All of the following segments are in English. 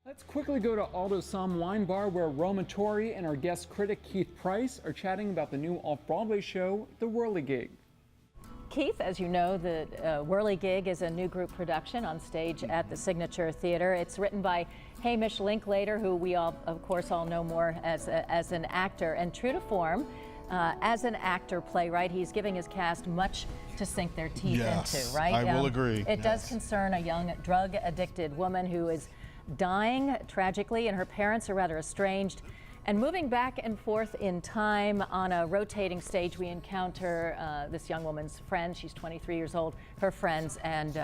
Let's quickly go to Aldo Som Wine Bar, where Roma Torre and our guest critic Keith Price are chatting about the new off-Broadway show, The Whirligig. Keith, as you know, the Whirligig is a new group production on stage at the Signature Theater. It's written by Hamish Linklater, who we all, of course, all know more as an actor. And true to form, as an actor playwright, he's giving his cast much to sink their teeth into, right? I will agree. It does concern a young drug-addicted woman who is dying tragically, and her parents are rather estranged. And moving back and forth in time on a rotating stage, we encounter this young woman's friends. She's 23 years old, her friends, and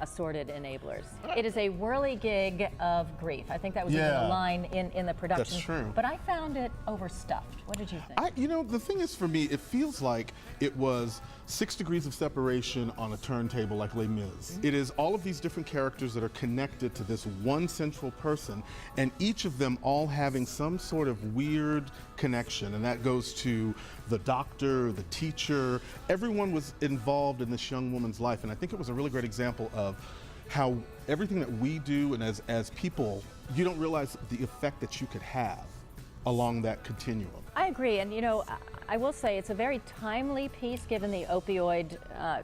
assorted enablers. It is a whirligig of grief. I think that was even a line in the production. That's true. But I found it overstuffed. What did you think? You know, the thing is, for me, it feels like it was 6 degrees of separation on a turntable like Les Mis. It is all of these different characters that are connected to this one central person, and each of them all having some sort of weird connection, and that goes to the doctor, the teacher. Everyone was involved in this young woman's life, and I think it was a really great example of how everything that we do, and as people, you don't realize the effect that you could have along that continuum. I agree, and you know, I will say it's a very timely piece given the opioid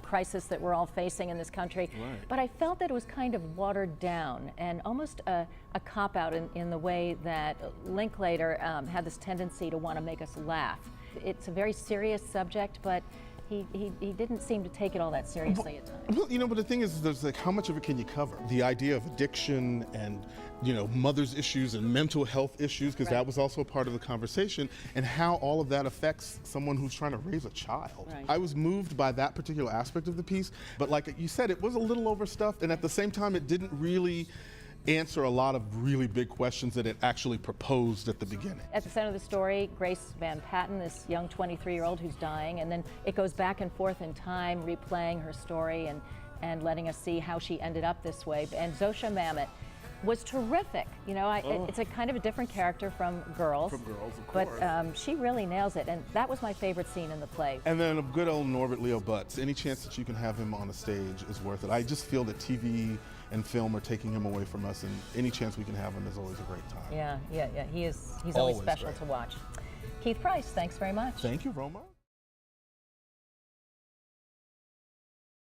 crisis that we're all facing in this country. Right. But I felt that it was kind of watered down and almost a cop-out in the way that Linklater had this tendency to want to make us laugh. It's a very serious subject, but he didn't seem to take it all that seriously at times. Well, you know, but the thing is, there's like, how much of it can you cover? The idea of addiction and, you know, mother's issues and mental health issues, because that was also a part of the conversation, and how all of that affects someone who's trying to raise a child. Right. I was moved by that particular aspect of the piece, but like you said, it was a little overstuffed, and at the same time, it didn't really answer a lot of really big questions that it actually proposed at the beginning. At the center of the story, Grace Van Patten, this young 23-year-old who's dying, and then it goes back and forth in time, replaying her story and letting us see how she ended up this way. And Zosha Mamet was terrific. You know, it's a kind of a different character from Girls. From Girls, of course. But she really nails it, and that was my favorite scene in the play. And then a good old Norbert Leo Butz. Any chance that you can have him on a stage is worth it. I just feel that TV and film are taking him away from us, and any chance we can have him is always a great time. Yeah. He's always special to watch. Keith Price, thanks very much. Thank you, Roma.